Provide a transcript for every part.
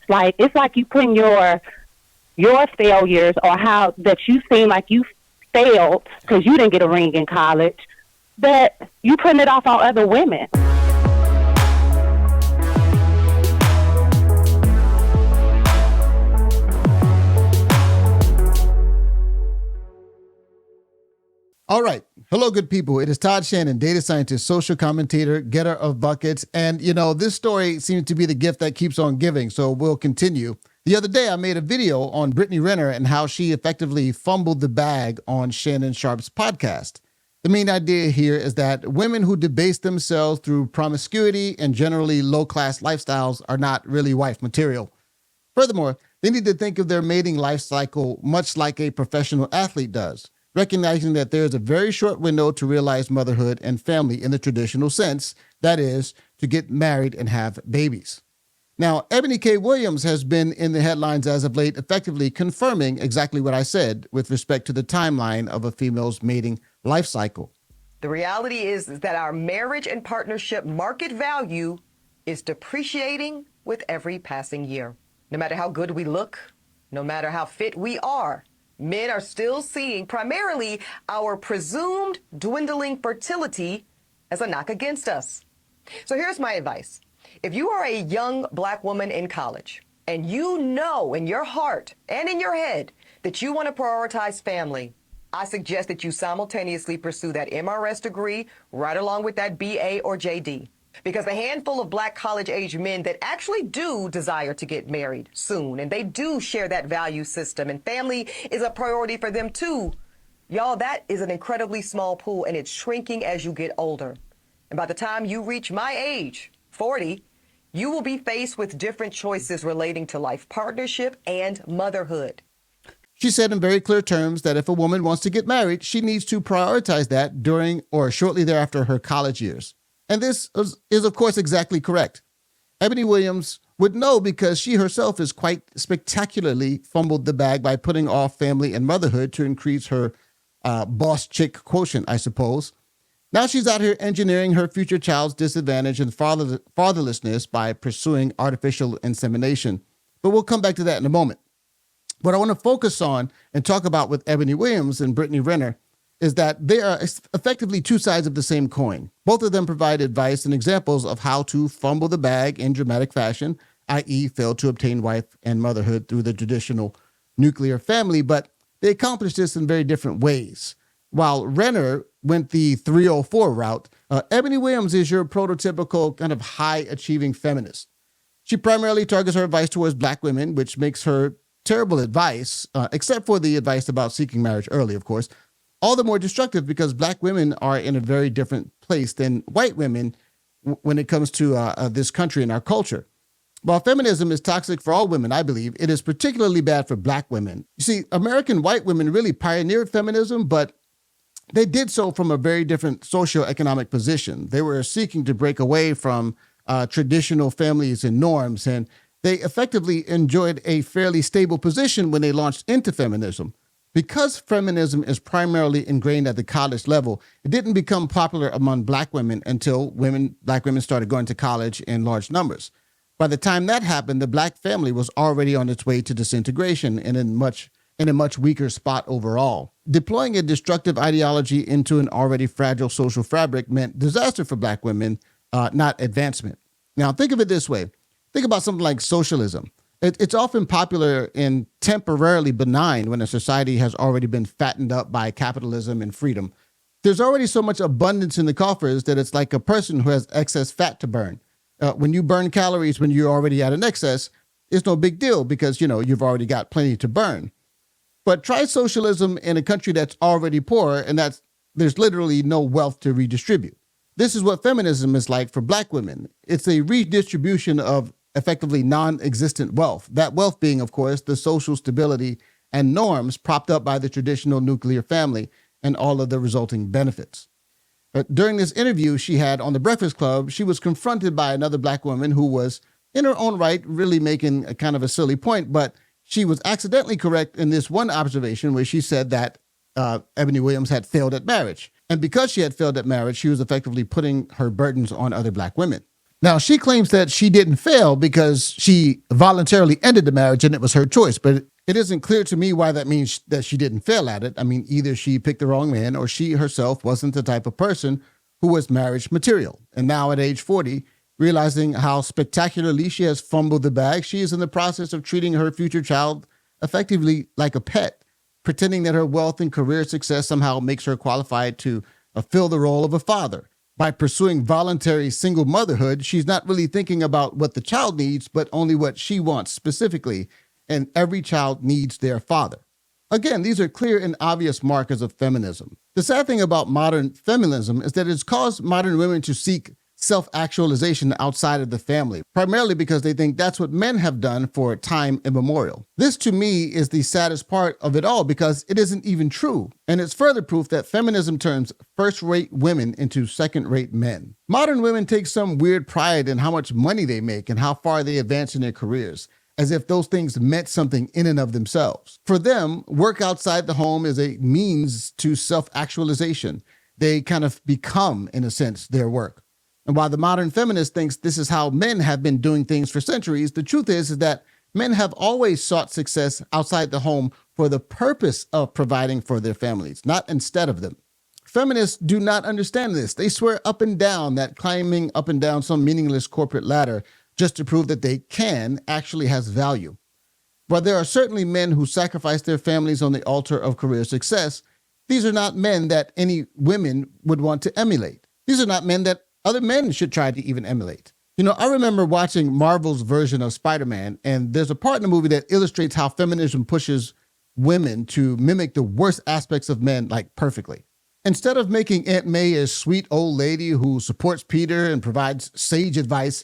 Like, it's like you putting your failures, or how that you seem like you failed because you didn't get a ring in college, that you putting it off on other women. All right. Hello, good people. It is Todd Shannon, data scientist, social commentator, getter of buckets. And, this story seems to be the gift that keeps on giving, so we'll continue. The other day, I made a video on Brittany Renner and how she effectively fumbled the bag on Shannon Sharpe's podcast. The main idea here is that women who debase themselves through promiscuity and generally low-class lifestyles are not really wife material. Furthermore, they need to think of their mating life cycle much like a professional athlete does, recognizing that there is a very short window to realize motherhood and family in the traditional sense, that is, to get married and have babies. Now, Eboni K Williams has been in the headlines as of late, effectively confirming exactly what I said with respect to the timeline of a female's mating life cycle. The reality is that our marriage and partnership market value is depreciating with every passing year. No matter how good we look, no matter how fit we are, men are still seeing primarily our presumed dwindling fertility as a knock against us. So here's my advice. If you are a young Black woman in college and you know in your heart and in your head that you want to prioritize family, I suggest that you simultaneously pursue that MRS degree right along with that BA or JD. Because the handful of Black college-age men that actually do desire to get married soon, and they do share that value system, and family is a priority for them too, y'all, that is an incredibly small pool, and it's shrinking as you get older. And by the time you reach my age, 40, you will be faced with different choices relating to life partnership and motherhood. She said in very clear terms that if a woman wants to get married, she needs to prioritize that during or shortly thereafter her college years. And this is, of course, exactly correct. Eboni Williams would know because she herself has quite spectacularly fumbled the bag by putting off family and motherhood to increase her boss chick quotient, I suppose. Now she's out here engineering her future child's disadvantage and fatherlessness by pursuing artificial insemination. But we'll come back to that in a moment. What I want to focus on and talk about with Eboni Williams and Brittany Renner is that they are effectively two sides of the same coin. Both of them provide advice and examples of how to fumble the bag in dramatic fashion, i.e. fail to obtain wife and motherhood through the traditional nuclear family, but they accomplish this in very different ways. While Renner went the 304 route, Eboni Williams is your prototypical kind of high-achieving feminist. She primarily targets her advice towards Black women, which makes her terrible advice, except for the advice about seeking marriage early, of course, all the more destructive because Black women are in a very different place than white women when it comes to this country and our culture. While feminism is toxic for all women, I believe, it is particularly bad for Black women. You see, American white women really pioneered feminism, but they did so from a very different socioeconomic position. They were seeking to break away from traditional families and norms, and they effectively enjoyed a fairly stable position when they launched into feminism. Because feminism is primarily ingrained at the college level, it didn't become popular among Black women until Black women started going to college in large numbers. By the time that happened, the Black family was already on its way to disintegration and in a much weaker spot overall. Deploying a destructive ideology into an already fragile social fabric meant disaster for Black women, not advancement. Now, think of it this way. Think about something like socialism. It's often popular and temporarily benign when a society has already been fattened up by capitalism and freedom. There's already so much abundance in the coffers that it's like a person who has excess fat to burn. When you burn calories when you're already at an excess, it's no big deal because, you've already got plenty to burn. But try socialism in a country that's already poor and there's literally no wealth to redistribute. This is what feminism is like for Black women. It's a redistribution of effectively non-existent wealth. That wealth being, of course, the social stability and norms propped up by the traditional nuclear family and all of the resulting benefits. During this interview she had on The Breakfast Club, she was confronted by another Black woman who was, in her own right, really making a kind of a silly point, but she was accidentally correct in this one observation where she said that Eboni Williams had failed at marriage. And because she had failed at marriage, she was effectively putting her burdens on other Black women. Now, she claims that she didn't fail because she voluntarily ended the marriage and it was her choice, but it isn't clear to me why that means that she didn't fail at it. I mean, either she picked the wrong man or she herself wasn't the type of person who was marriage material. And now at age 40, realizing how spectacularly she has fumbled the bag, she is in the process of treating her future child effectively like a pet, pretending that her wealth and career success somehow makes her qualified to fill the role of a father. By pursuing voluntary single motherhood, she's not really thinking about what the child needs, but only what she wants specifically. And every child needs their father. Again, these are clear and obvious markers of feminism. The sad thing about modern feminism is that it's caused modern women to seek self-actualization outside of the family, primarily because they think that's what men have done for time immemorial. This, to me, is the saddest part of it all because it isn't even true. And it's further proof that feminism turns first-rate women into second-rate men. Modern women take some weird pride in how much money they make and how far they advance in their careers, as if those things meant something in and of themselves. For them, work outside the home is a means to self-actualization. They kind of become, in a sense, their work. And while the modern feminist thinks this is how men have been doing things for centuries, the truth is that men have always sought success outside the home for the purpose of providing for their families, not instead of them. Feminists do not understand this. They swear up and down that climbing up and down some meaningless corporate ladder just to prove that they can actually has value. While there are certainly men who sacrifice their families on the altar of career success, these are not men that any women would want to emulate. These are not men that other men should try to even emulate. You know, I remember watching Marvel's version of Spider-Man, and there's a part in the movie that illustrates how feminism pushes women to mimic the worst aspects of men, like perfectly. Instead of making Aunt May a sweet old lady who supports Peter and provides sage advice,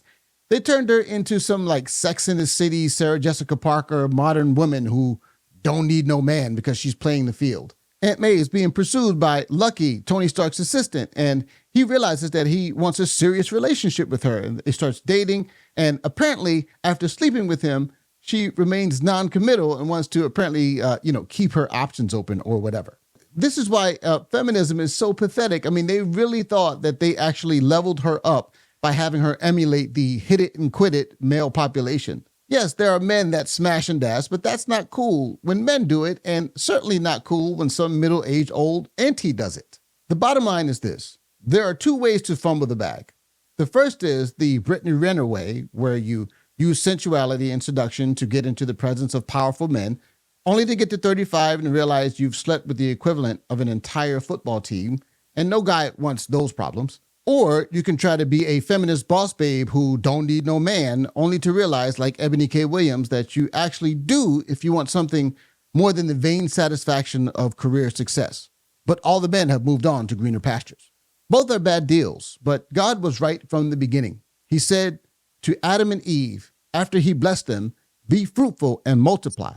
they turned her into some like Sex in the City, Sarah Jessica Parker, modern woman who don't need no man because she's playing the field. Aunt May is being pursued by Lucky, Tony Stark's assistant, and he realizes that he wants a serious relationship with her. And they start dating, and apparently, after sleeping with him, she remains non-committal and wants to apparently, keep her options open or whatever. This is why feminism is so pathetic. I mean, they really thought that they actually leveled her up by having her emulate the hit it and quit it male population. Yes, there are men that smash and dash, but that's not cool when men do it, and certainly not cool when some middle-aged old auntie does it. The bottom line is this. There are two ways to fumble the bag. The first is the Brittany Renner way, where you use sensuality and seduction to get into the presence of powerful men, only to get to 35 and realize you've slept with the equivalent of an entire football team, and no guy wants those problems. Or you can try to be a feminist boss babe who don't need no man, only to realize, like Eboni K Williams, that you actually do if you want something more than the vain satisfaction of career success. But all the men have moved on to greener pastures. Both are bad deals, but God was right from the beginning. He said to Adam and Eve, after he blessed them, be fruitful and multiply.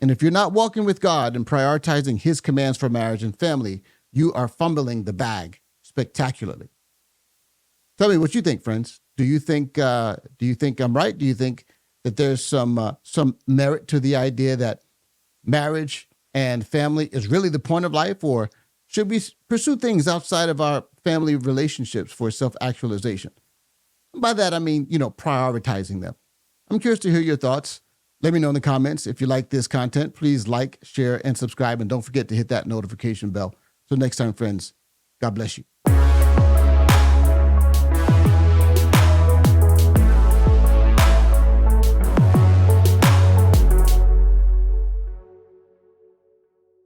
And if you're not walking with God and prioritizing his commands for marriage and family, you are fumbling the bag spectacularly. Tell me what you think, friends. Do you think I'm right? Do you think that there's some merit to the idea that marriage and family is really the point of life, or should we pursue things outside of our family relationships for self-actualization? By that, I mean, prioritizing them. I'm curious to hear your thoughts. Let me know in the comments. If you like this content, please like, share, and subscribe. And don't forget to hit that notification bell. So next time, friends, God bless you.